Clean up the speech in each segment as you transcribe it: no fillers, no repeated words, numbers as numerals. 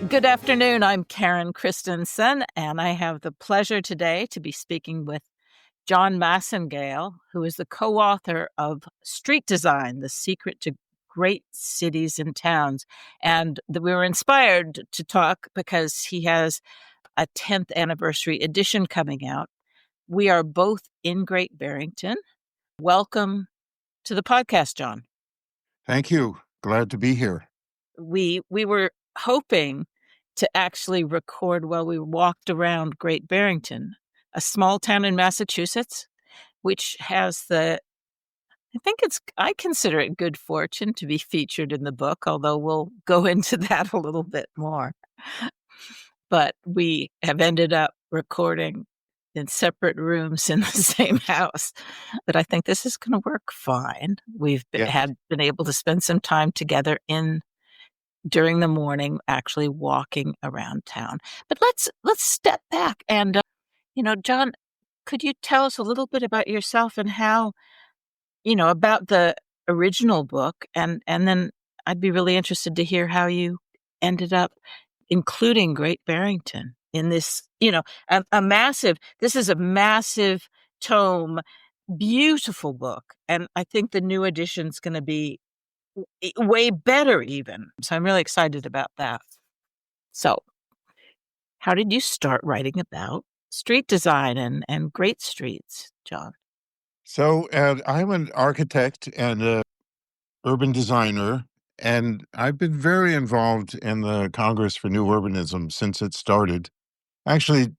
Good afternoon. I'm Karen Christensen, and I have the pleasure today to be speaking with John Massengale, who is the co-author of Street Design, The Secret to Great Cities and Towns. And we were inspired to talk because he has a 10th anniversary edition coming out. We are both in Great Barrington. Welcome to the podcast, John. Thank you. Glad to be here. We were hoping to actually record while we walked around Great Barrington, a small town in Massachusetts, which has I consider it good fortune to be featured in the book, although we'll go into that a little bit more. But we have ended up recording in separate rooms in the same house. But I think this is going to work fine. We've been able to spend some time together during the morning, actually walking around town. But let's step back and, John, could you tell us a little bit about yourself and how, about the original book, and then I'd be really interested to hear how you ended up including Great Barrington in this, this is a massive tome, beautiful book. And I think the new edition's going to be way better even. So I'm really excited about that. So how did you start writing about street design and great streets, John? So I'm an architect and an urban designer, and I've been very involved in the Congress for New Urbanism since it started. Actually,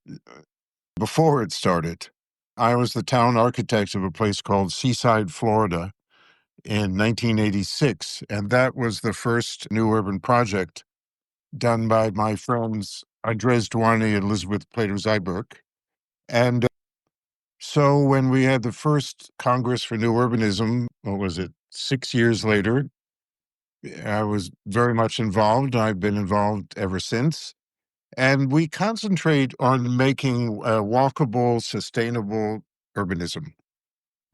before it started, I was the town architect of a place called Seaside, Florida in 1986, and that was the first new urban project done by my friends Andres Duaney and Elizabeth Plater-Zyberk. And so when we had the first Congress for New Urbanism, 6 years later, I was very much involved. I've been involved ever since. And we concentrate on making walkable, sustainable urbanism.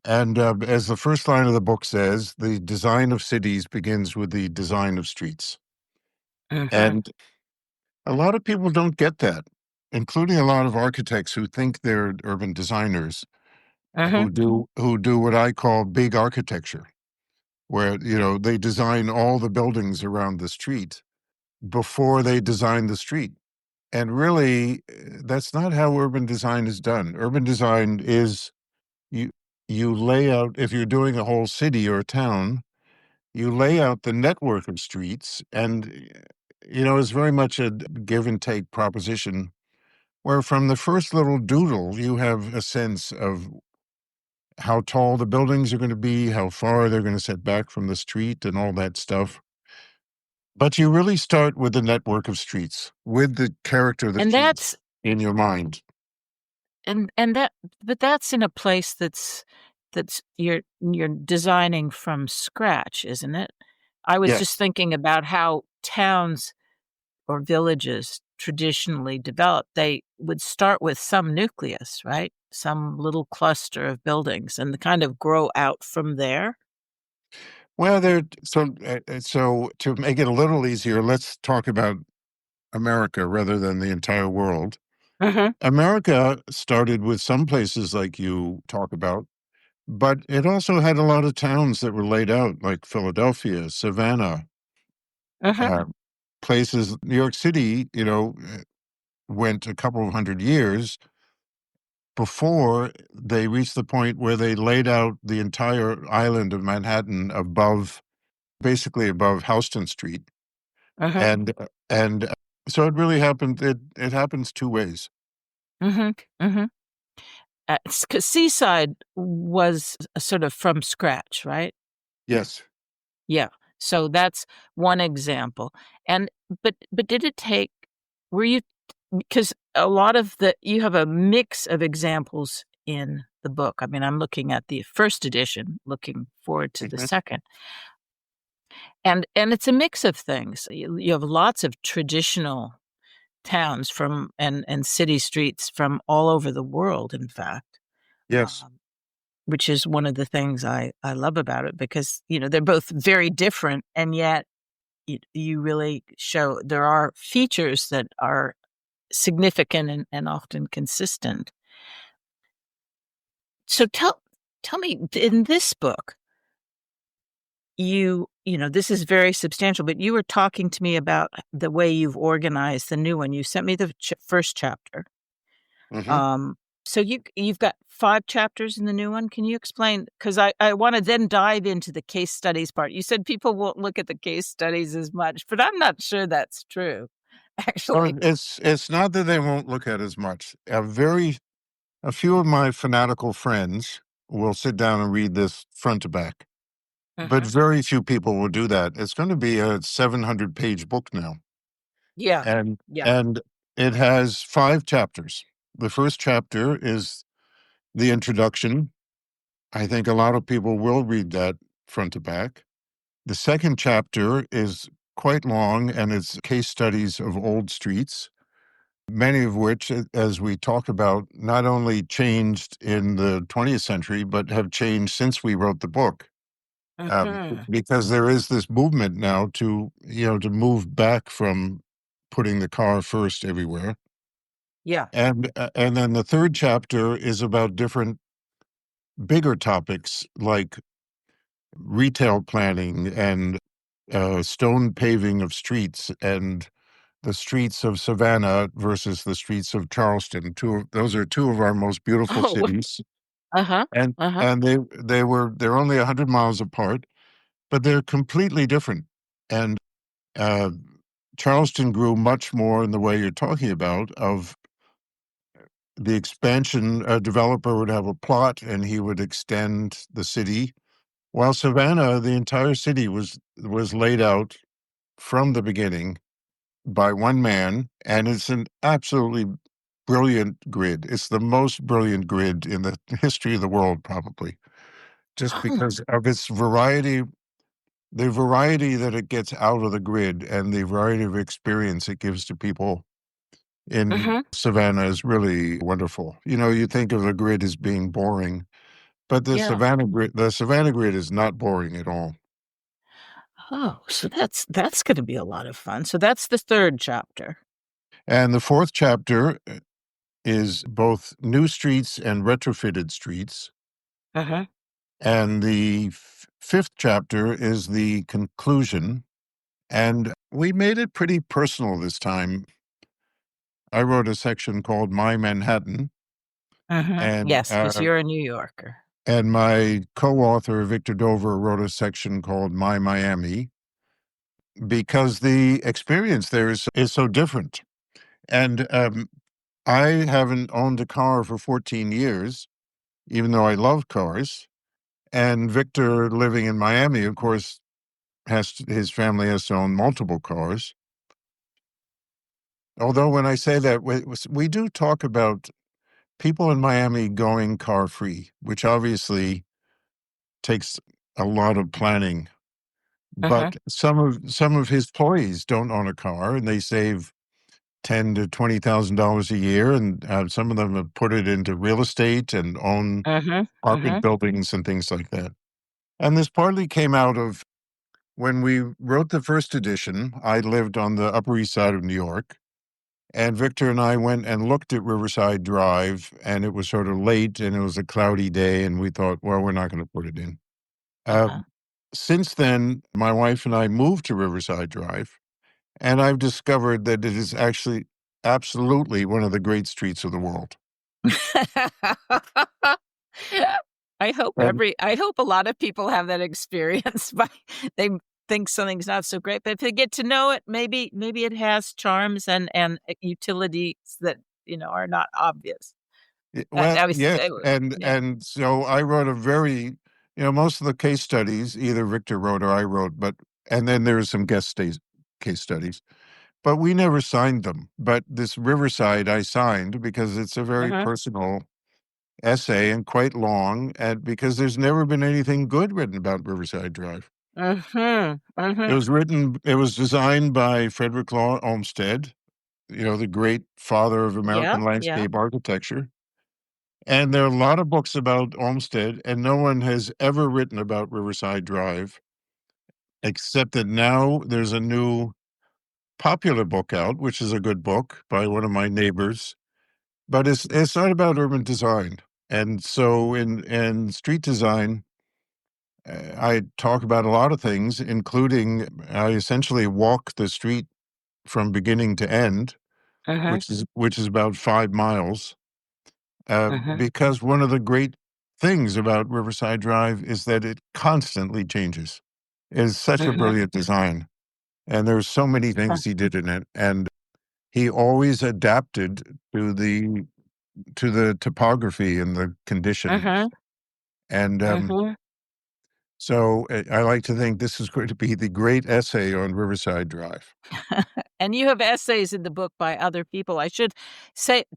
And as the first line of the book says, the design of cities begins with the design of streets. And a lot of people don't get that, including a lot of architects who think they're urban designers, who do what I call big architecture, where they design all the buildings around the street before they design the street. And really, that's not how urban design is done. Urban design is you lay out, if you're doing a whole city or a town, you lay out the network of streets, and it's very much a give and take proposition, where from the first little doodle, you have a sense of how tall the buildings are going to be, how far they're going to set back from the street, and all that stuff. But you really start with the network of streets, with the character of the streets in your mind. But that's in a place that's you're designing from scratch, isn't it? I was just thinking about how towns or villages traditionally developed. They would start with some nucleus, right? Some little cluster of buildings, and kind of grow out from there. Well, so to make it a little easier, let's talk about America rather than the entire world. America started with some places like you talk about, but it also had a lot of towns that were laid out, like Philadelphia, Savannah, places. New York City, went a couple of hundred years before they reached the point where they laid out the entire island of Manhattan basically above Houston Street. And so it really happened. It happens two ways. Because Seaside was sort of from scratch, right? Yes. Yeah. So that's one example. But did it take? Because a lot of you have a mix of examples in the book. I mean, I'm looking at the first edition, looking forward to the second. And it's a mix of things. You have lots of traditional towns and city streets from all over the world, in fact. Yes. Which is one of the things I love about it, because, they're both very different, and yet you really show there are features that are significant and often consistent. So tell me, in this book, this is very substantial, but you were talking to me about the way you've organized the new one. You sent me the first chapter. Mhm. So you've got 5 chapters in the new one. Can you explain? Because I want to then dive into the case studies part. You said people won't look at the case studies as much, but I'm not sure that's true, Well, actually. it's not that they won't look at as much. A few of my fanatical friends will sit down and read this front to back, but Mhm. very few people will do that. It's gonna be a 700-page book now, Yeah. and Yeah. and it has 5 chapters. The first chapter is the introduction. I think a lot of people will read that front to back. The second chapter is quite long, and it's case studies of old streets, many of which, as we talk about, not only changed in the 20th century, but have changed since we wrote the book. Mhm. Because there is this movement now to move back from putting the car first everywhere. Yeah. And then the third chapter is about different bigger topics like retail planning and stone paving of streets and the streets of Savannah versus the streets of Charleston. Those are two of our most beautiful Oh, cities, uh-huh. and Uh-huh. and they're only 100 miles apart, but they're completely different. And uh, Charleston grew much more in the way you're talking about of the expansion. A developer would have a plot and he would extend the city. While Savannah, the entire city was laid out from the beginning by one man, and it's an absolutely brilliant grid. It's the most brilliant grid in the history of the world, probably, just Oh. because of its variety, the variety that it gets out of the grid, and the variety of experience it gives to people in Mhm. Savannah is really wonderful. You think of the grid as being boring, but Yeah. The Savannah grid is not boring at all. Oh, so that's gonna be a lot of fun. So that's the 3rd chapter. And the fourth chapter is both new streets and retrofitted streets. Uh-huh. And the fifth chapter is the conclusion. And we made it pretty personal this time. I wrote a section called My Manhattan, Mhm. and Yes, because 'cause you're a New Yorker. my co-author Victor Dover wrote a section called My Miami, because the experience there is so different. And I haven't owned a car for 14 years, even though I love cars. And Victor, living in Miami, of course, his family has to own multiple cars. Although when I say that, we do talk about people in Miami going car free, which obviously takes a lot of planning. Uh-huh. But some of his employees don't own a car, and they save $10,000 to $20,000 a year, and some of them have put it into real estate and own Mhm. apartment Mhm. buildings and things like that. And this partly came out of when we wrote the first edition. I lived on the Upper East Side of New York. And Victor and I went and looked at Riverside Drive, and it was sort of late, and it was a cloudy day, and we thought, well, we're not going to put it in. Uh, Uh-huh. since then, my wife and I moved to Riverside Drive, and I've discovered that it is actually absolutely one of the great streets of the world. And I hope a lot of people have that experience, but they think something's not so great, but if they get to know it, maybe it has charms and utilities that, are not obvious. well, I was yes, and yeah. and so I wrote a very, most of the case studies either Victor wrote or I wrote, but and then there's some case studies. But we never signed them. But this Riverside I signed because it's a very Mhm. personal essay and quite long, and because there's never been anything good written about Riverside Drive. Mhm. Mhm. It was designed by Frederick Law Olmsted, the great father of Yeah, American yeah. landscape architecture. And there are a lot of books about Olmsted, and no one has ever written about Riverside Drive. except that now there's a new popular book out, which is a good book by one of my neighbors, but it's not about urban design. And so in street design, I talk about a lot of things, including I essentially walk the street from beginning to end, Mhm, which is about 5 miles. mhm, Because one of the great things about Riverside Drive is that it constantly changes. It's such a mhm. brilliant design, and there's so many things he did in it, and he always adapted to the topography and the conditions. Mhm, And mhm. so I like to think this is going to be the great essay on Riverside Drive. And you have essays in the book by other people. I should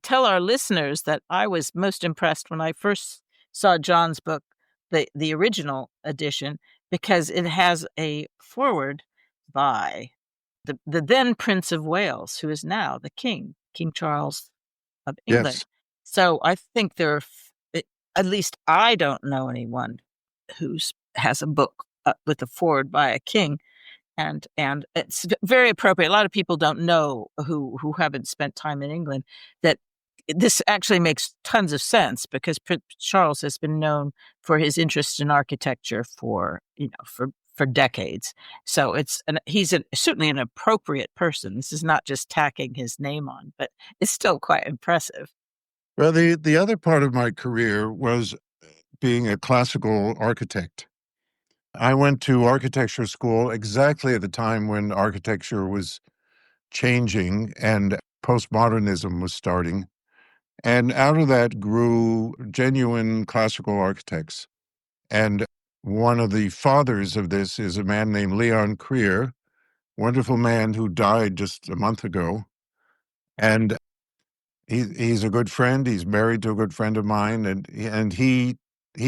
tell our listeners that I was most impressed when I first saw John's book, the original edition, because it has a foreword by the then Prince of Wales, who is now the King, King Charles of England. Yes. So I think at least I don't know anyone who's has a book with a foreword by a king, and it's very appropriate. A lot of people don't know who haven't spent time in England that this actually makes tons of sense because Prince Charles has been known for his interest in architecture for decades. So he's certainly an appropriate person. This is not just tacking his name on, but it's still quite impressive. Well, the other part of my career was being a classical architect. I went to architecture school exactly at the time when architecture was changing and postmodernism was starting. And out of that grew genuine classical architects. And one of the fathers of this is a man named Leon Krier, wonderful man who died just a month ago. And he's a good friend. He's married to a good friend of mine, and he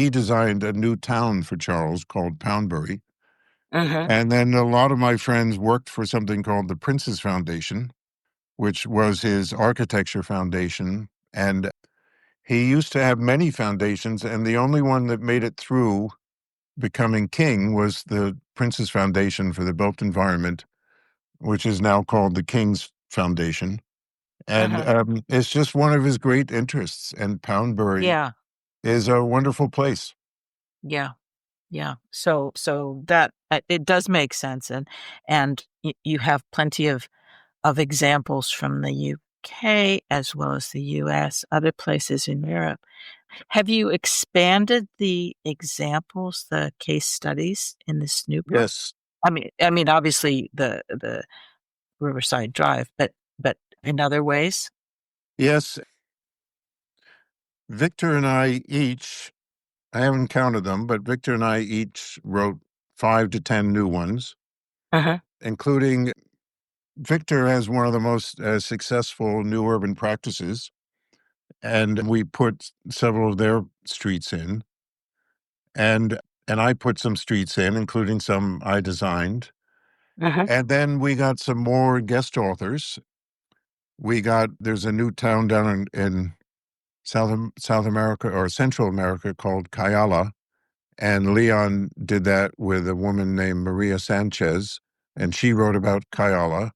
designed a new town for Charles called Poundbury. Hmm. And then a lot of my friends worked for something called the Prince's Foundation, which was his architecture foundation. And he used to have many foundations, and the only one that made it through becoming king was the Prince's Foundation for the Built Environment, which is now called the King's Foundation. And Hmm. it's just one of his great interests. And Poundbury Yeah, is a wonderful place. yeah. Yeah. So that it does make sense, and you have plenty of examples from the UK as well as the US, other places in Europe. Have you expanded the examples, the case studies in this new book? Yes. I mean, obviously the Riverside Drive, but in other ways. Yes. Victor and I haven't counted them, but Victor and I each wrote 5 to 10 new ones, Uh-huh. including Victor has one of the most successful new urban practices, and we put several of their streets in, and I put some streets in, including some I designed, Uh-huh. and then we got some more guest authors. There's a new town down in South America or Central America called Cayala, and Leon did that with a woman named Maria Sanchez, and she wrote about Cayala.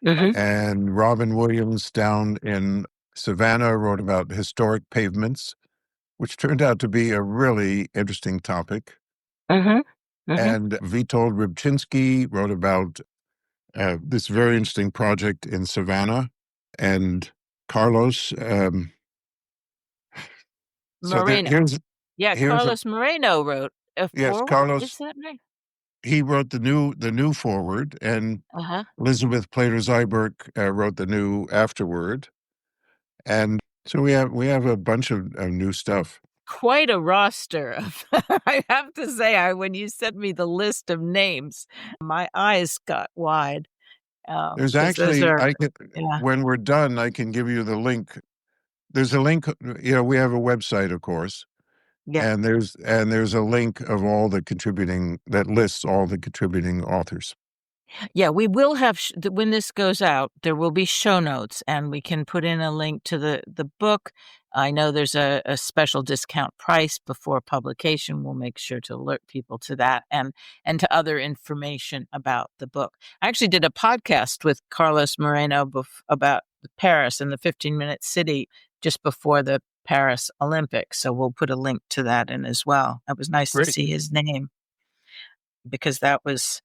Uh-huh. And Robin Williams down in Savannah wrote about historic pavements, which turned out to be a really interesting topic. Uh-huh. Uh-huh. And Witold Rybczynski wrote about this very interesting project in Savannah. And Carlos, so Moreno. Yeah, here's a Carlos Moreno wrote a yes, forward. Is Carlos. that right? He wrote the new forward, and Uh-huh. Elizabeth Plater Zyberk wrote the new afterword. And so we have a bunch of new stuff. Quite a roster of I have to say, when you sent me the list of names, my eyes got wide, There's because those actually are I can yeah, when we're done, I can give you the link. There's a link, we have a website, of course, yeah. and there's a link of all the contributing that lists all the contributing authors. Yeah, we will have when this goes out, there will be show notes, and we can put in a link to the book I know there's a special discount price before publication. We'll make sure to alert people to that and to other information about the book. I actually did a podcast with Carlos Moreno about Paris and the 15-minute city just before the Paris Olympics. So we'll put a link to that in as well. It was nice to Great. see his name because that was,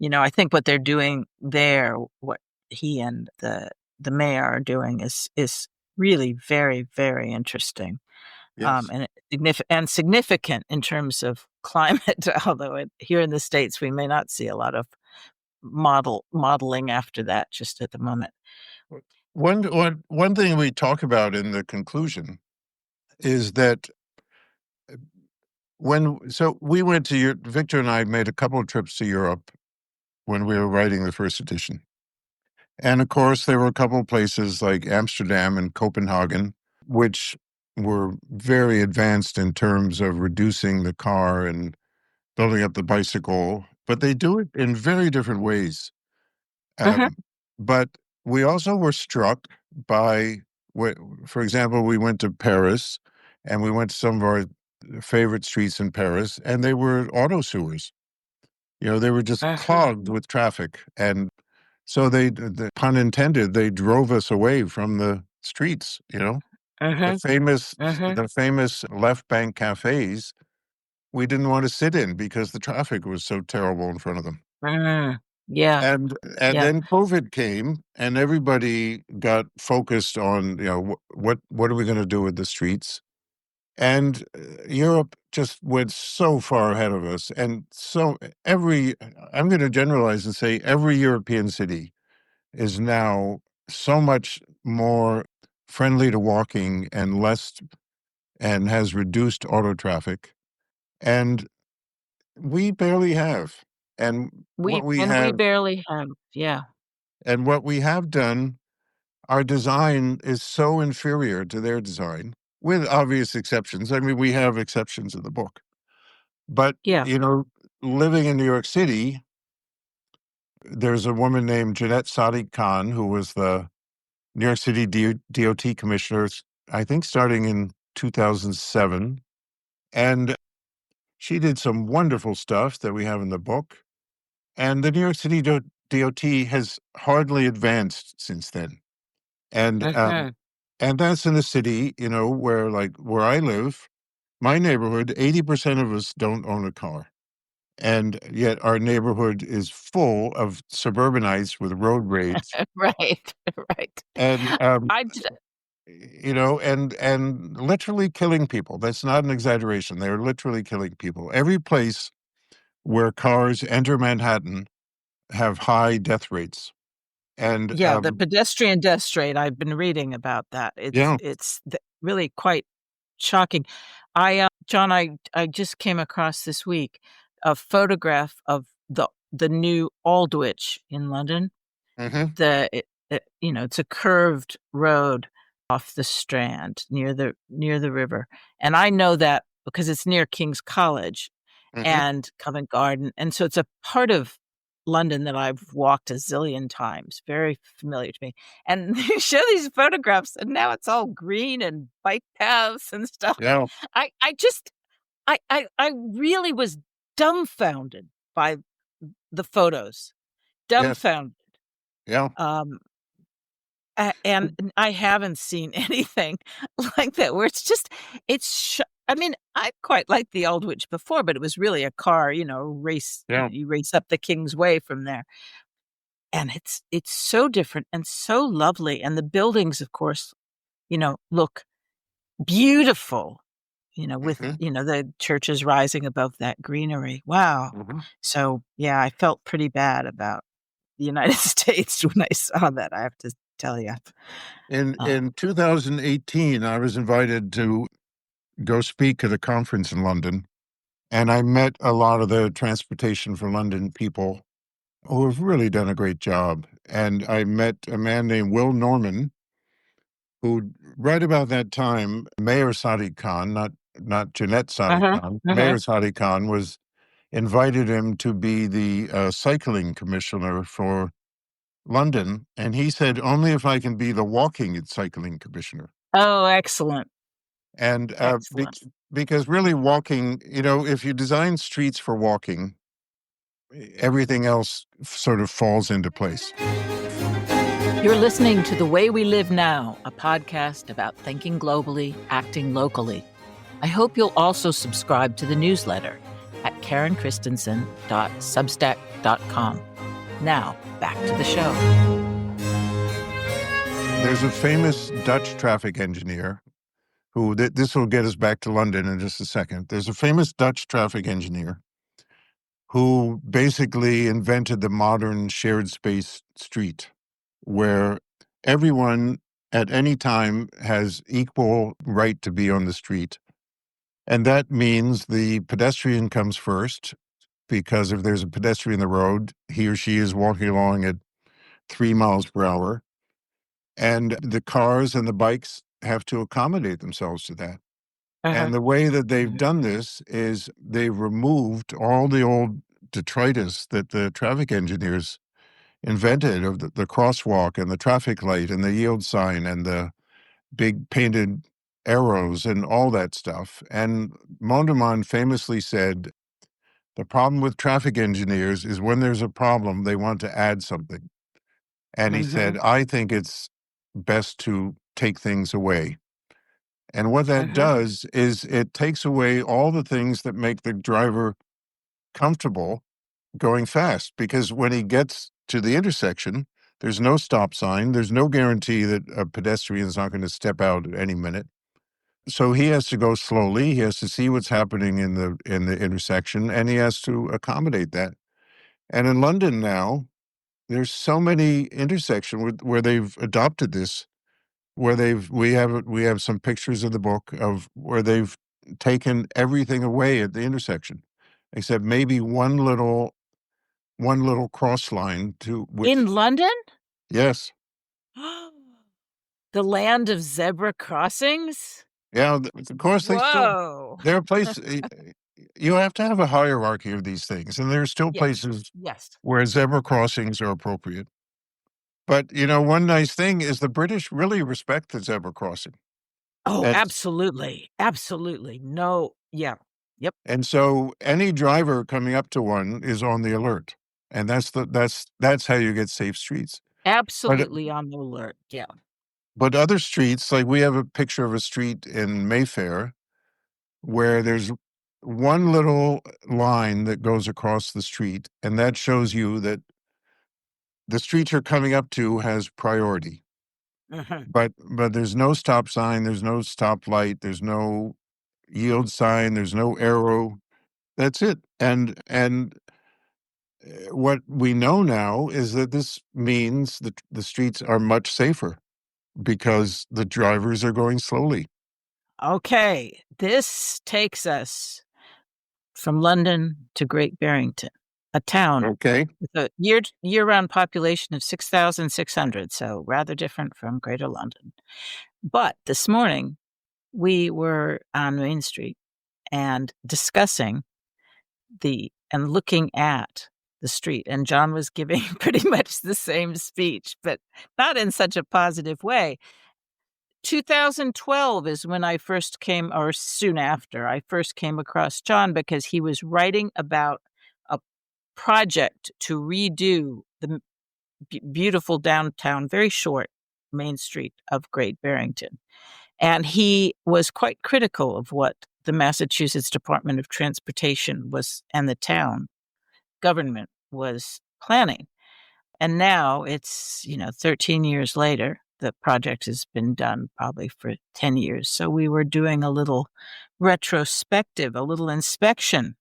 I think what they're doing there, what he and the mayor are doing is really very, very interesting. Yes. And significant in terms of climate, although here in the States, we may not see a lot of modeling after that just at the moment. One thing we talk about in the conclusion is that so we went to Victor and I made a couple of trips to Europe when we were writing the first edition. And of course, there were a couple of places like Amsterdam and Copenhagen, which were very advanced in terms of reducing the car and building up the bicycle, but they do it in very different ways. Mhm, But we also were struck by for example, we went to Paris and we went to some of our favorite streets in Paris, and they were auto sewers. They were just mhm, clogged with traffic. And so the pun intended, they drove us away from the streets. The mhm, famous, mhm, the famous left bank cafes, we didn't want to sit in because the traffic was so terrible in front of them. mm. Yeah, And yeah. then COVID came, and everybody got focused on, what are we going to do with the streets? And Europe just went so far ahead of us. And so I'm going to generalize and say every European city is now so much more friendly to walking and has reduced auto traffic. And we barely have. And what we We have barely have, yeah, and what we have done, our design is so inferior to their design, with obvious exceptions. I mean, we have exceptions in the book. But, yeah. living in New York City, there's a woman named Jeanette Sadiq Khan, who was the New York City DOT commissioner, I think starting in 2007. And she did some wonderful stuff that we have in the book. And the New York City DOT has hardly advanced since then. And Mhm. and that's in a city, where I live, my neighborhood, 80% of us don't own a car. And yet our neighborhood is full of suburbanites with road rage. Right, right. And I j and literally killing people. That's not an exaggeration. They're literally killing people. Every place where cars enter Manhattan have high death rates. And Yeah, the pedestrian death rate, I've been reading about that. yeah. It's really quite shocking. John, I just came across this week a photograph of the new Aldwych in London. Hmm. It's a curved road off the Strand near the river, and I know that because it's near King's College Hmm. and Covent Garden, and so it's a part of London that I've walked a zillion times, very familiar to me, and they show these photographs, and now it's all green and bike paths and stuff. Yeah. I just I really was dumbfounded by the photos, Yes. dumbfounded. Yeah. Um, and I haven't seen anything like that where I mean, I quite liked the Aldwych before, but it was really a car, race. Yeah. You race up the King's Way from there, and it's so different and so lovely, and the buildings, of course, look beautiful. With Hmm. the churches rising above that greenery. Wow. Hmm. So yeah, I felt pretty bad about the United States when I saw that. I have to tell you. In 2018, I was invited to go speak at a conference in London, and I met a lot of the Transportation for London people who have really done a great job. And I met a man named Will Norman, who, right about that time, Mayor Sadiq Khan, not Jeanette Sadiq Uh-huh, Khan, uh-huh. Mayor Sadiq Khan was invited him to be the cycling commissioner for London, and he said, "Only if I can be the walking and cycling commissioner." Oh, excellent. And Excellent. because really walking, if you design streets for walking, everything else sort of falls into place. You're listening to The Way We Live Now, a podcast about thinking globally, acting locally. I hope you'll also subscribe to the newsletter at karenchristensen.substack.com. Now, back to the show. There's a famous Dutch traffic engineer who, this will get us back to London in just a second. There's a famous Dutch traffic engineer who basically invented the modern shared space street, where everyone at any time has equal right to be on the street. And that means the pedestrian comes first, because if there's a pedestrian in the road, he or she is walking along at 3 miles per hour. And the cars and the bikes have to accommodate themselves to that. Uh-huh. And the way that they've done this is they've removed all the old detritus that the traffic engineers invented of the crosswalk and the traffic light and the yield sign and the big painted arrows and all that stuff. And Mondrian famously said, the problem with traffic engineers is when there's a problem, they want to add something. And he said, I think it's best to take things away. And what that does is it takes away all the things that make the driver comfortable going fast, because when he gets to the intersection, there's no stop sign. There's no guarantee that a pedestrian is not going to step out at any minute. So he has to go slowly. He has to see what's happening in the intersection, and he has to accommodate that. And in London now, there's so many intersections where they've adopted this, where we have some pictures in the book of where they've taken everything away at the intersection, except maybe one little cross line to which. In London? Yes. The land of zebra crossings? Yeah, of course Whoa. there are places, you have to have a hierarchy of these things, and there are still Yes. places Yes. where zebra crossings are appropriate. But, one nice thing is the British really respect the zebra crossing. Oh, And absolutely. Absolutely. No. Yeah. Yep. and so any driver coming up to one is on the alert, and that's how you get safe streets. Absolutely on the alert. Yeah. But other streets, like we have a picture of a street in Mayfair where there's one little line that goes across the street, and that shows you that the street you're coming up to has priority. But there's no stop sign, there's no stop light, there's no yield sign, there's no arrow. That's it. And what we know now is that this means that the streets are much safer because the drivers are going slowly. Okay. This takes us from London to Great Barrington, a town Okay. with a year-round population of 6,600, so rather different from Greater London. But this morning, we were on Main Street and discussing and looking at the street, and John was giving pretty much the same speech, but not in such a positive way. 2012 is when I first came, or soon after, I first came across John because he was writing about a project to redo the beautiful downtown, very short Main Street of Great Barrington. And he was quite critical of what the Massachusetts Department of Transportation and the town government was planning. And now it's, 13 years later, the project has been done probably for 10 years. So we were doing a little retrospective, a little inspection.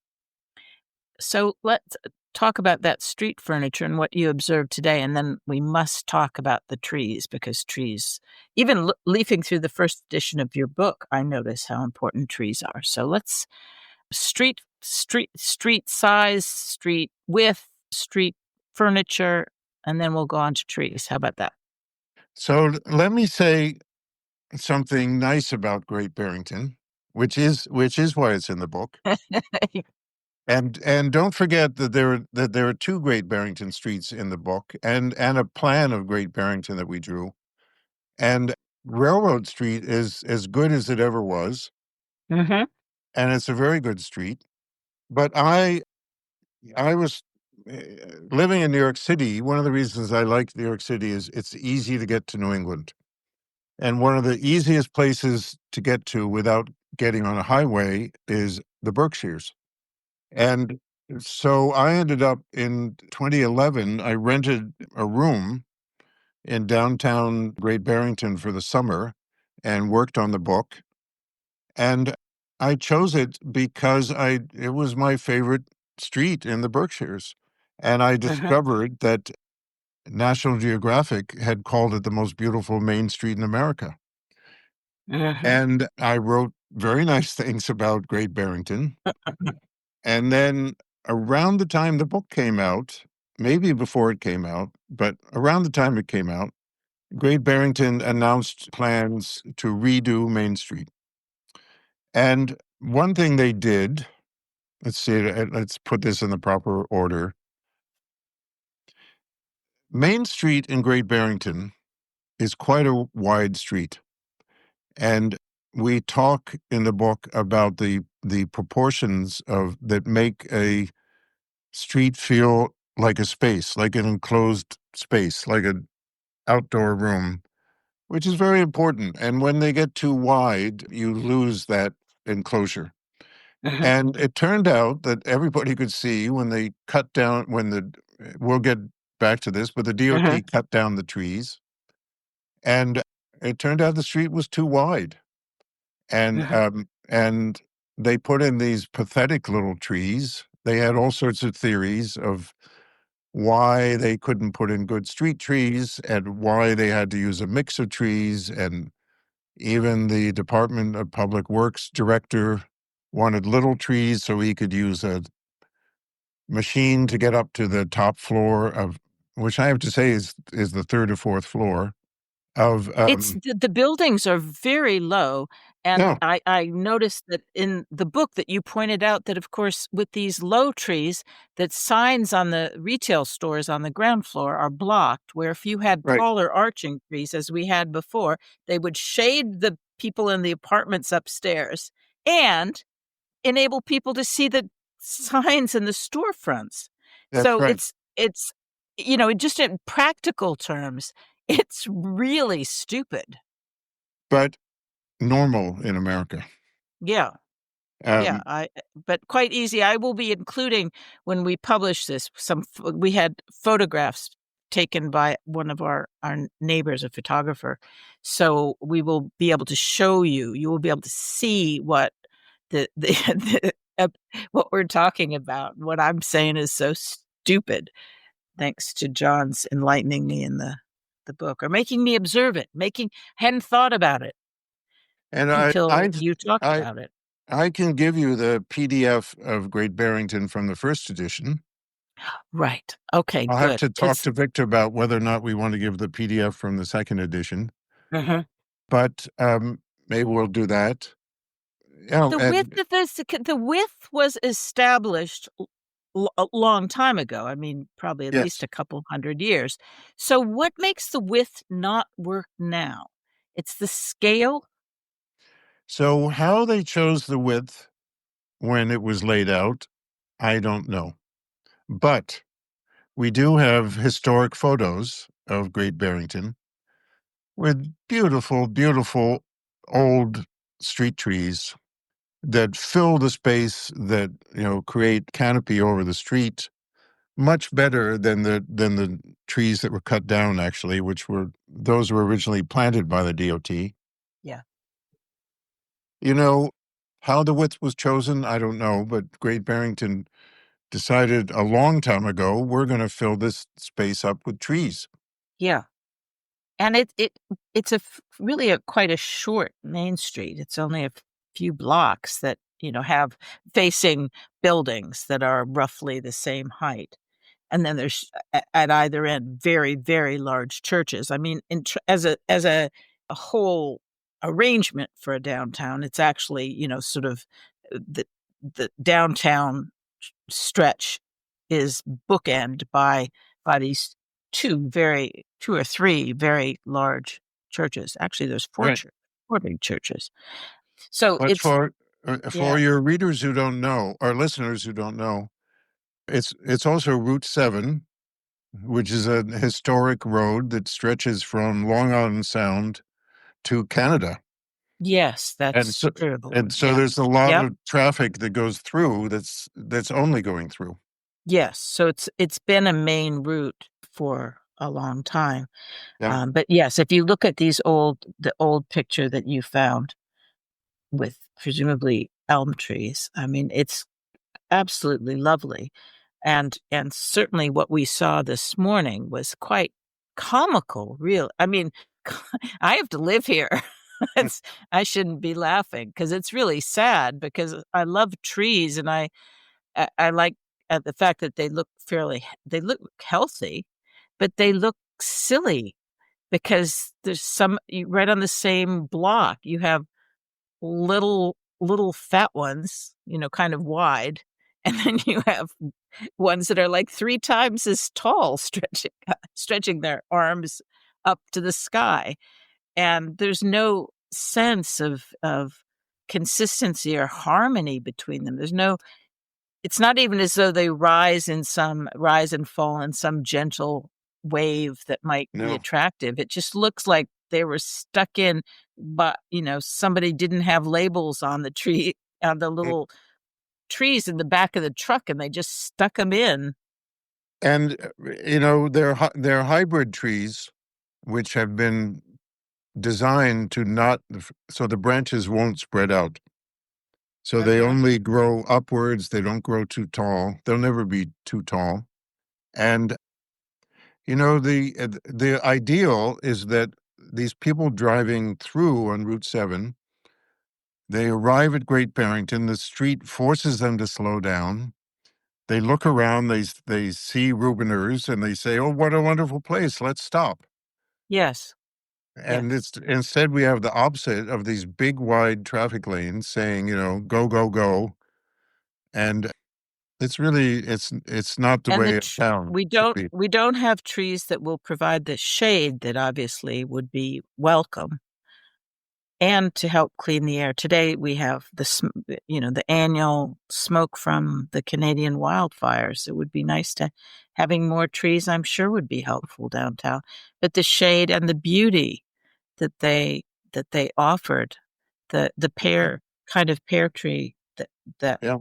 So let's talk about that street furniture and what you observed today. And then we must talk about the trees, because trees, even leafing through the first edition of your book, I notice how important trees are. So let's street size, street width, street furniture, and then we'll go on to trees. How about that? So let me say something nice about Great Barrington, which is why it's in the book. And don't forget that there are two Great Barrington streets in the book, and a plan of Great Barrington that we drew. And Railroad Street is as good as it ever was, Mhm. and it's a very good street. But I was living in New York City. One of the reasons I like New York City is it's easy to get to New England. And one of the easiest places to get to without getting on a highway is the Berkshires. And so I ended up in 2011, I rented a room in downtown Great Barrington for the summer and worked on the book. And I chose it because it was my favorite street in the Berkshires. And I Mhm. discovered that National Geographic had called it the most beautiful main street in America. Mhm. And I wrote very nice things about Great Barrington. And then around the time the book came out, maybe before it came out, but around the time it came out, Great Barrington announced plans to redo Main Street. And one thing they did, let's see, let's put this in the proper order. Main Street in Great Barrington is quite a wide street. And we talk in the book about the proportions of that make a street feel like a space, like an enclosed space, like an outdoor room, which is very important. And when they get too wide, you lose that enclosure. Mhm. And it turned out that everybody could see when they cut down, we'll get back to this, but the Mhm. DOT cut down the trees. And it turned out the street was too wide. Mhm. And they put in these pathetic little trees. They had all sorts of theories of why they couldn't put in good street trees and why they had to use a mix of trees. And even the Department of Public Works director wanted little trees so he could use a machine to get up to the top floor of, which I have to say is the third or fourth floor of It's the buildings are very low, and yeah, I noticed that in the book that you pointed out that, of course, with these low trees, that signs on the retail stores on the ground floor are blocked, where if you had right. taller arching trees, as we had before, they would shade the people in the apartments upstairs and enable people to see the signs in the storefronts. That's So right. it's just in practical terms, it's really stupid. But normal in America. Yeah, yeah, Um, but quite easy. I will be including when we publish this, we had photographs taken by one of our neighbors, a photographer. So we will be able to show you. You will be able to see what the what we're talking about. What I'm saying is so stupid, thanks to John's enlightening me in the book, or making me observe it, hadn't thought about it and until you talked I about it. I can give you the PDF of Great Barrington from the first edition. Right. Okay, I'll have good. to talk Because to Victor about whether or not we want to give the PDF from the second edition, Mhm. but maybe we'll do that. Yeah, and The width was established a long time ago. I mean, probably at least yes. a couple 100 years. So what makes the width not work now? It's the scale? So how they chose the width when it was laid out, I don't know. But we do have historic photos of Great Barrington with beautiful, beautiful old street trees that fill the space that create canopy over the street much better than the trees that were cut down actually, which were those were originally planted by the DOT. Yeah. You know, how the width was chosen, I don't know, but Great Barrington decided a long time ago we're going to fill this space up with trees. Yeah. And it's really a quite a short main street. It's only a few blocks that, have facing buildings that are roughly the same height. And then there's at either end very, very large churches. I mean, as a whole arrangement for a downtown, it's actually, sort of the downtown stretch is bookend by these two or three very large churches. Actually, there's Right. 4 big churches. So But it's for yeah. your readers who don't know, or listeners who don't know, it's also Route 7, which is a historic road that stretches from Long Island Sound to Canada. Yes, And that's so true. and so Yeah. there's a lot Yep. of traffic that goes through that's only going through. Yes. So it's been a main route for a long time. Yeah. But yes, if you look at the old picture that you found with presumably elm trees, I mean, it's absolutely lovely. And certainly what we saw this morning was quite comical, real. I mean, I have to live here. It's I shouldn't be laughing because it's really sad because I love trees and I like the fact that they look healthy, but they look silly because there's right on the same block you have little fat ones, kind of wide, and then you have ones that are like 3 times as tall, stretching their arms up to the sky, and there's no sense of consistency or harmony between them. It's not even as though they rise and fall in some gentle wave that might be No. attractive. It just looks like they were stuck in, but, somebody didn't have labels on the Mm. little trees in the back of the truck, and they just stuck them in. And they're hybrid trees which have been designed to not so the branches won't spread out. So they Uh-huh. only grow upwards, they don't grow too tall. They'll never be too tall. And the ideal is that these people driving through on Route 7, they arrive at Great Barrington, the street forces them to slow down. They look around, they see Rubiners, and they say, "Oh, what a wonderful place, let's stop." Yes, And yes. it's instead we have the opposite of these big wide traffic lanes saying, go, go, go. And it's not the And way a town should be. we don't have trees that will provide the shade that obviously would be welcome. And to help clean the air. Today, we have the annual smoke from the Canadian wildfires. It would be nice to having more trees, I'm sure would be helpful downtown. But the shade and the beauty that they offered, the kind of pear tree that Yeah,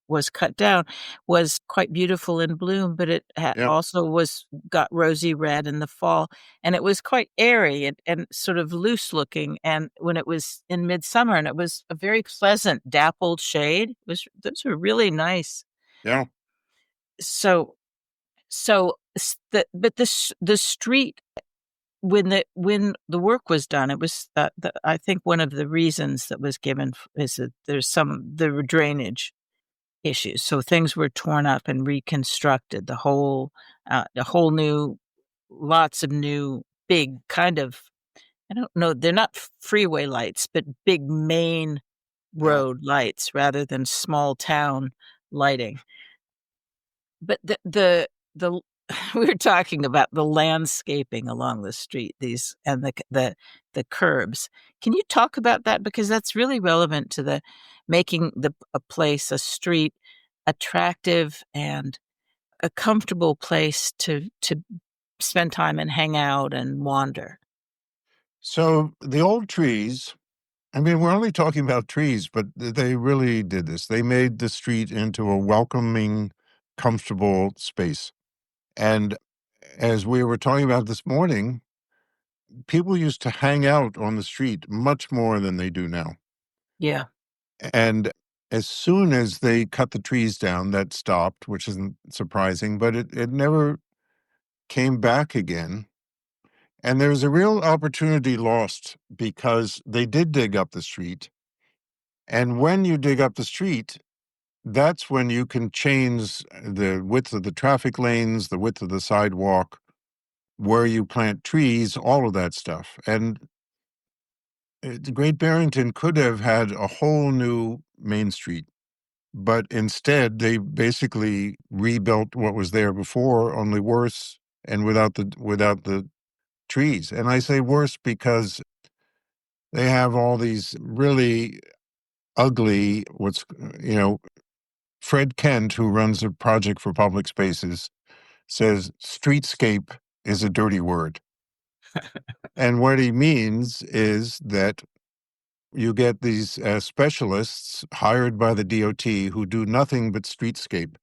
was cut down was quite beautiful in bloom, but it yeah, also got rosy red in the fall, and it was quite airy and sort of loose looking. And when it was in midsummer, and it was a very pleasant dappled shade. Those were really nice. yeah. So so the street when the work was done, it was I think one of the reasons that was given is that there were drainage issues. So things were torn up and reconstructed. The whole new, lots of new, big kind of. I don't know. They're not freeway lights, but big main Yeah. road lights rather than small town lighting. But the we were talking about the landscaping along the street, these and the curbs. Can you talk about that because that's really relevant to the making a street attractive and a comfortable place to spend time and hang out and wander. So the old trees, I mean, we're only talking about trees, but they really did this. They made the street into a welcoming, comfortable space. And as we were talking about this morning, people used to hang out on the street much more than they do now. Yeah. And as soon as they cut the trees down, that stopped, which isn't surprising, but it never came back again. And there was a real opportunity lost because they did dig up the street. And when you dig up the street, that's when you can change the width of the traffic lanes, the width of the sidewalk, where you plant trees, all of that stuff. And the Great Barrington could have had a whole new Main Street, but instead they basically rebuilt what was there before, only worse, and without the trees. And I say worse because they have all these really ugly, you know, Fred Kent, who runs a project for public spaces, says streetscape is a dirty word. And what he means is that you get these specialists hired by the DOT who do nothing but streetscape,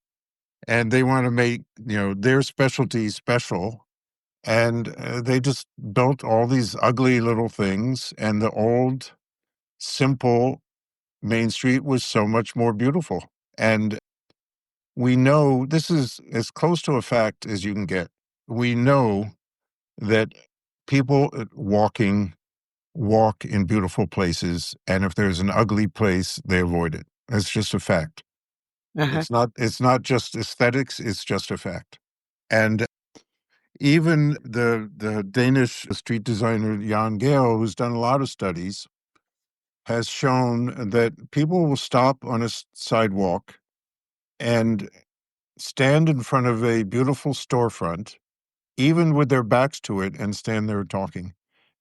and they want to make, their specialty special. And they just built all these ugly little things, and the old, simple Main Street was so much more beautiful. And we know this is as close to a fact as you can get. We know that people walk in beautiful places, and if there's an ugly place, they avoid it. That's just a fact. Uh-huh. It's not just aesthetics, it's just a fact. And even the Danish street designer Jan Gehl, who's done a lot of studies, has shown that people will stop on a sidewalk and stand in front of a beautiful storefront, even with their backs to it, and stand there talking.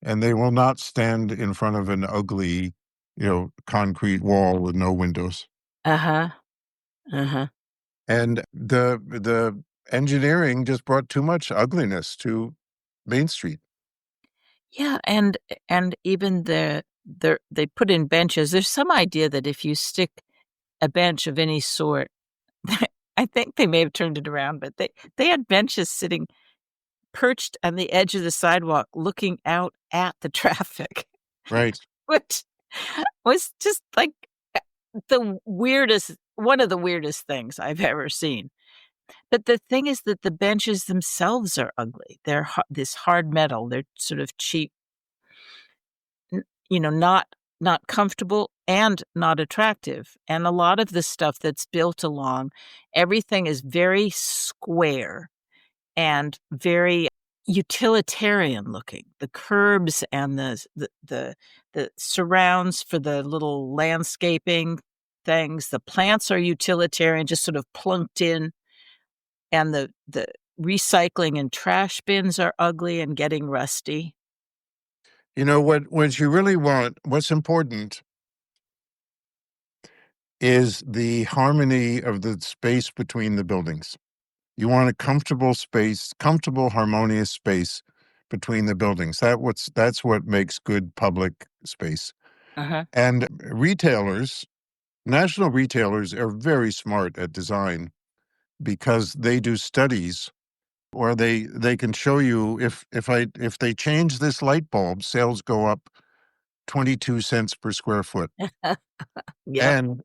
And they will not stand in front of an ugly, concrete wall with no windows. Uh-huh. Uh-huh. And the engineering just brought too much ugliness to Main Street. Yeah, and even they put in benches. There's some idea that if you stick a bench of any sort, I think they may have turned it around, but they had benches sitting perched on the edge of the sidewalk looking out at the traffic, Right. which was just like the weirdest one of the weirdest things I've ever seen. But the thing is that the benches themselves are ugly. They're this hard metal. They're sort of cheap, not comfortable and not attractive. And a lot of the stuff that's built along, everything is very square and very utilitarian looking. The curbs and the surrounds for the little landscaping things, the plants are utilitarian, just sort of plunked in, and the recycling and trash bins are ugly and getting rusty. What you really want, what's important is the harmony of the space between the buildings. You want a comfortable space, comfortable, harmonious space between the buildings. That's what makes good public space. Uh-huh. And national retailers are very smart at design because they do studies where they can show you if they change this light bulb, sales go up 22 cents per square foot. Yep. And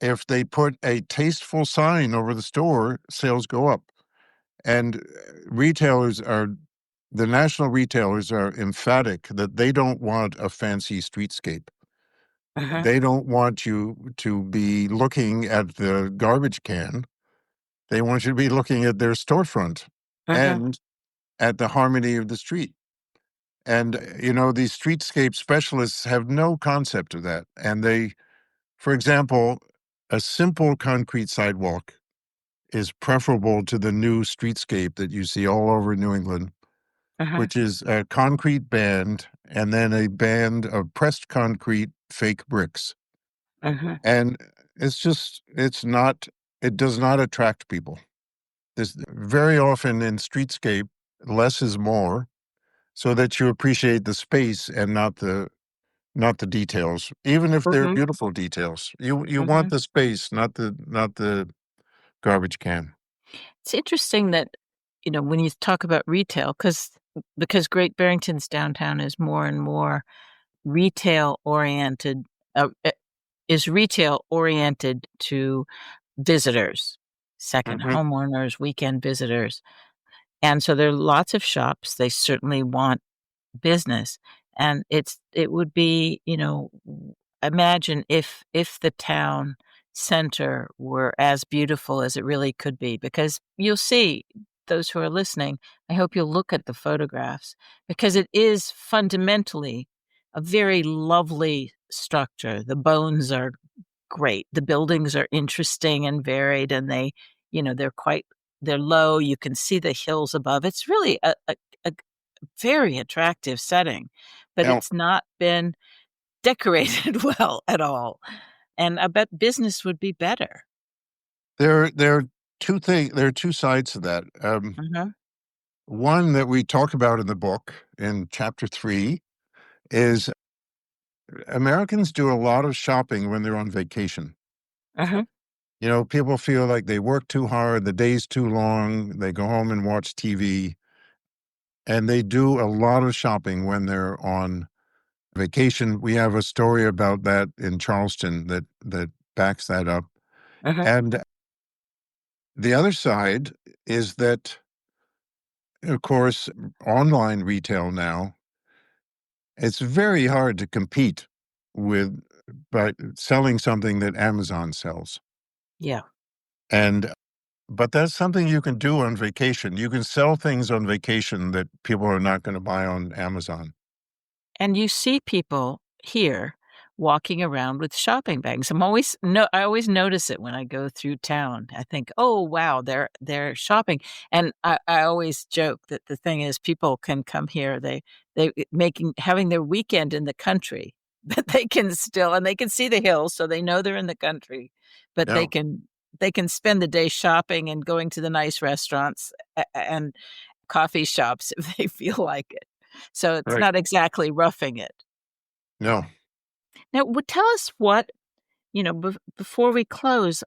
if they put a tasteful sign over the store, sales go up. And the national retailers are emphatic that they don't want a fancy streetscape. Uh-huh. They don't want you to be looking at the garbage can. They want you to be looking at their storefront Uh-huh. and at the harmony of the street. And, these streetscape specialists have no concept of that. And for example, a simple concrete sidewalk is preferable to the new streetscape that you see all over New England, Uh-huh. which is a concrete band and then a band of pressed concrete fake bricks. Uh-huh. And it does not attract people. This very often in streetscape, less is more, so that you appreciate the space and not the details, even if they're Mhm. beautiful details. You want Mhm. the space, not the garbage can. It's interesting that, when you talk about retail, because Great Barrington's downtown is more and more retail oriented, is retail oriented to visitors, second Mhm. homeowners, weekend visitors. And so there are lots of shops. They certainly want business. And it would be, imagine if the town center were as beautiful as it really could be, because you'll see those who are listening, I hope you'll look at the photographs, because it is fundamentally a very lovely structure. The bones are great. The buildings are interesting and varied, and they're low. You can see the hills above. It's really a very attractive setting, but Now, it's not been decorated well at all. And I bet business would be better. there are there are two sides to that. Mhm, One that we talk about in the book in chapter 3 is Americans do a lot of shopping when they're on vacation. mhm, You know, people feel like they work too hard, the day's too long, they go home and watch TV, and they do a lot of shopping when they're on vacation. We have a story about that in Charleston that backs that up. mhm. And the other side is that, of course, online retail now, it's very hard to compete with by selling something that Amazon sells. Yeah. And but that's something you can do on vacation. You can sell things on vacation that people are not going to buy on Amazon. And you see people here walking around with shopping bags. I always notice it when I go through town. I think, "Oh, wow, they're shopping." And I always joke that the thing is people can come here, they making having their weekend in the country, but they can still and they can see the hills, so they know they're in the country, but Yeah, they can spend the day shopping and going to the nice restaurants and coffee shops if they feel like it. So it's right. not exactly roughing it. No. Now, tell us what, before we close,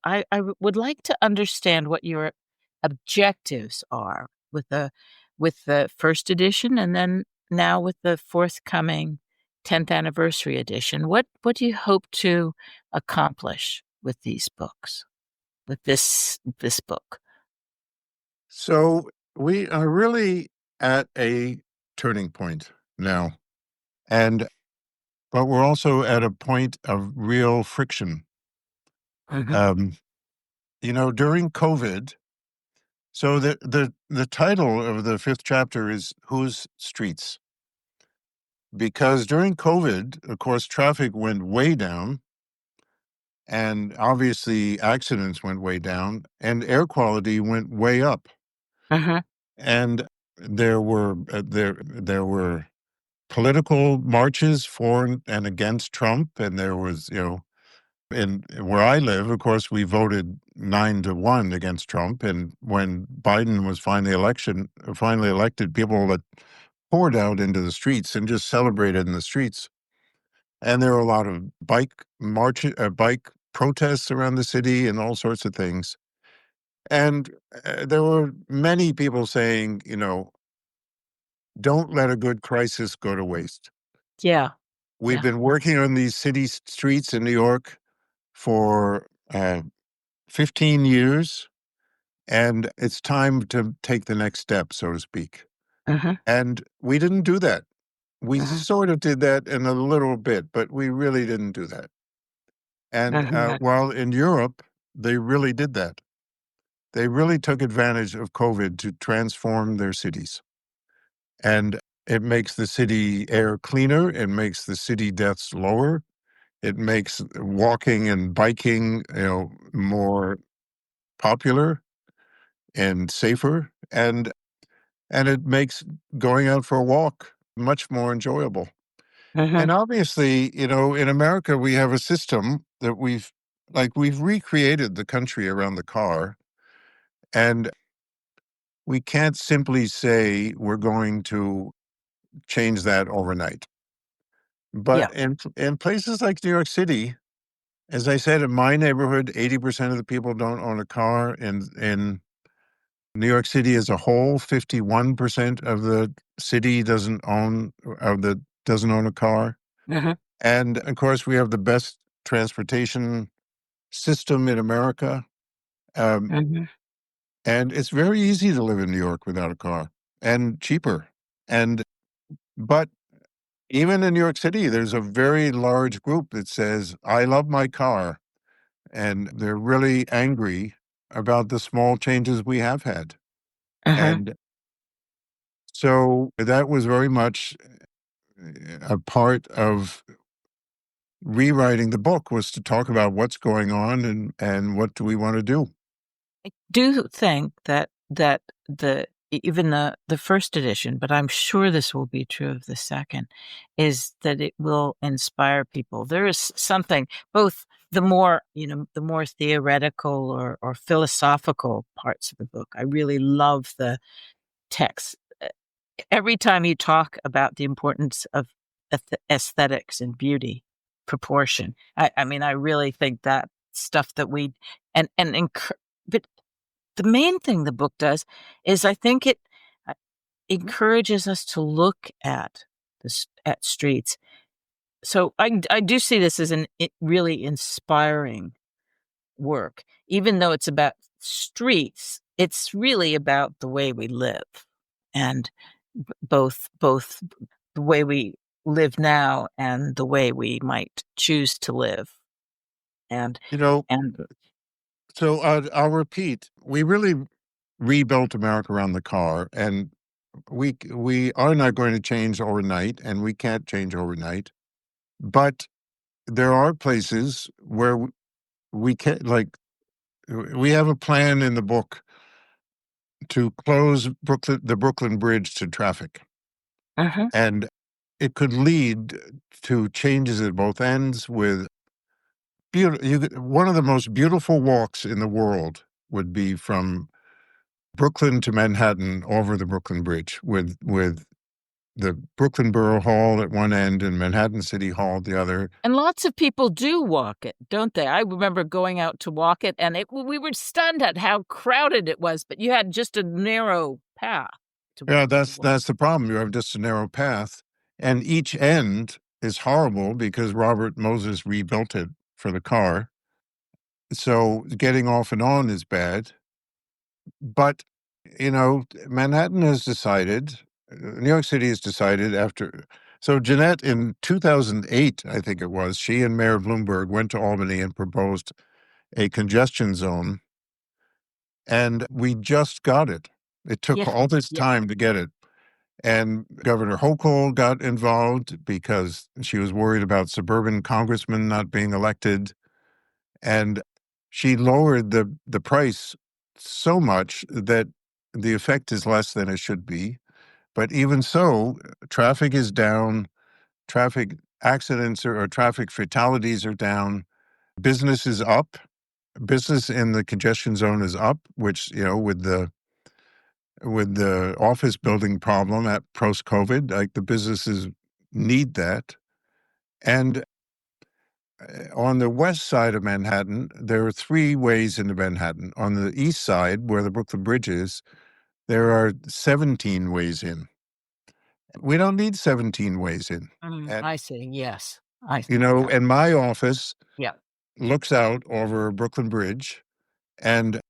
would like to understand what your objectives are with the first edition and then now with the forthcoming 10th anniversary edition. What do you hope to accomplish with these books, with this book? So we are really at a turning point now. And but we're also at a point of real friction. Mhm, Um, during COVID, so the title of the fifth chapter is Whose Streets? Because during COVID, of course, traffic went way down, and obviously accidents went way down, and air quality went way up. mhm, And there were political marches for and against Trump, and there was, in where I live, of course, we voted 9-1 against Trump, and when Biden was finally elected, people that poured out into the streets and just celebrated in the streets. And there were a lot of bike protests around the city and all sorts of things. And there were many people saying, don't let a good crisis go to waste. yeah, We've yeah, been working on these streets in New York for 15 years, and it's time to take the next step, so to speak. mhm, And we didn't do that. We mhm, sort of did that in a little bit, but we really didn't do that. And mhm, while in Europe, they really did that. They really took advantage of COVID to transform their cities. And it makes the city air cleaner, it makes the city deaths lower, it makes walking and biking, more popular and safer, and it makes going out for a walk much more enjoyable. mhm. And obviously, in America, we have a system that we've recreated the country around the car, and we can't simply say we're going to change that overnight. Yeah, But in places like New York City, as I said, in my neighborhood, 80% of the people don't own a car. In New York City as a whole, 51% of the city doesn't own a car. mhm, And of course, we have the best transportation system in America. Um, mhm, and it's very easy to live in New York without a car and cheaper. And but even in New York City, there's a very large group that says, I love my car. And they're really angry about the small changes we have had. mhm. And so that was very much a part of rewriting the book, was to talk about what's going on and what do we want to do. I do think that the even the first edition, but I'm sure this will be true of the second, is that it will inspire people. There is something, both the more, the more theoretical or philosophical parts of the book. I really love the text. Every time you talk about the importance of aesthetics and beauty, proportion, I mean, I really think that stuff that but the main thing the book does is I think it encourages us to look at streets. So I do see this as really inspiring work. Even though it's about streets, it's really about the way we live, and both the way we live now and the way we might choose to live. And You know, and so I'll repeat. We really rebuilt America around the car, and we are not going to change overnight, and we can't change overnight. But there are places where we can, like, we have a plan in the book to close the Brooklyn Bridge to traffic, Mhm. and it could lead to changes at both ends. With one of the most beautiful walks in the world would be from Brooklyn to Manhattan over the Brooklyn Bridge, with the Brooklyn Borough Hall at one end and Manhattan City Hall at the other. And lots of people do walk it, don't they? I remember going out to walk it, and we were stunned at how crowded it was, but you had just a narrow path to Yeah, walk. that's the problem. You have just a narrow path, and each end is horrible because Robert Moses rebuilt it for the car. So getting off and on is bad. But, Manhattan has decided, New York City has decided after. So Jeanette, in 2008, I think it was, she and Mayor Bloomberg went to Albany and proposed a congestion zone, and we just got it. It took Yeah, all this yeah. time to get it. And Governor Hochul got involved because she was worried about suburban congressmen not being elected. And she lowered the price so much that the effect is less than it should be. But even so, traffic is down, traffic accidents or traffic fatalities are down, business is up. Business in the congestion zone is up, which, with the office building problem at post-COVID, like, the businesses need that. And on the west side of Manhattan, there are three ways into Manhattan. On the east side, where the Brooklyn Bridge is, there are 17 ways in. We don't need 17 ways in. And, I see, yes. Yeah, and my office yeah, looks out over Brooklyn Bridge, and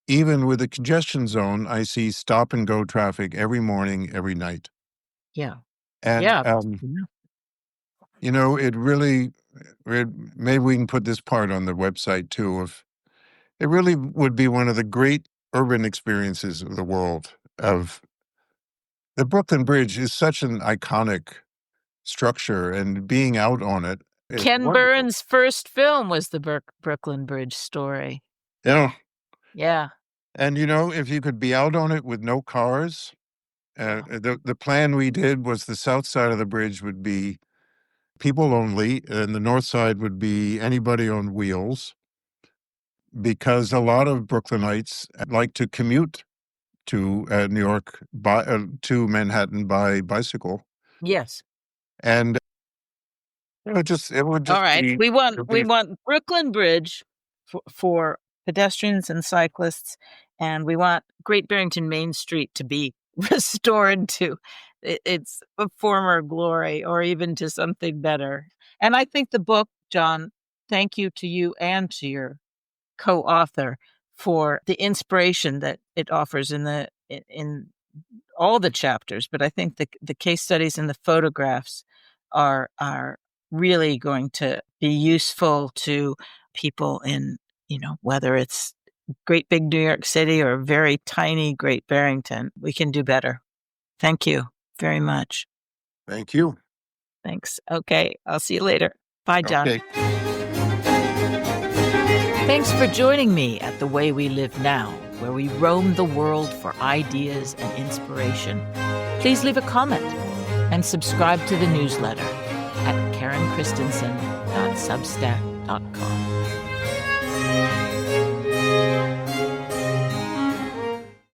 even with the congestion zone, I see stop and go traffic every morning, every night. yeah, And, yeah, yeah. it really, maybe we can put this part on the website too. Of It really would be one of the great urban experiences of the world. Of The Brooklyn Bridge is such an iconic structure, and being out on it is Ken wonderful. Burns' first film was the Brooklyn Bridge story. Yeah. Yeah, And, if you could be out on it with no cars, yeah, the plan we did was the south side of the bridge would be people only, and the north side would be anybody on wheels, because a lot of Brooklynites like to commute to New York to Manhattan by bicycle, yes. and it would All just right. be. It'd We be want Brooklyn Bridge for pedestrians and cyclists, and we want Great Barrington Main Street to be restored to its former glory, or even to something better. And I think the book, John, thank you to you and to your co-author for the inspiration that it offers in all the chapters, but I think the case studies and the photographs are really going to be useful to people in, whether it's great big New York City or very tiny Great Barrington. We can do better. Thank you very much. Thank you. Thanks. Okay, I'll see you later. Bye, John. Okay. Thanks for joining me at The Way We Live Now. where we roam the world for ideas and inspiration. Please leave a comment and subscribe to the newsletter at KarenChristensen.substack.com.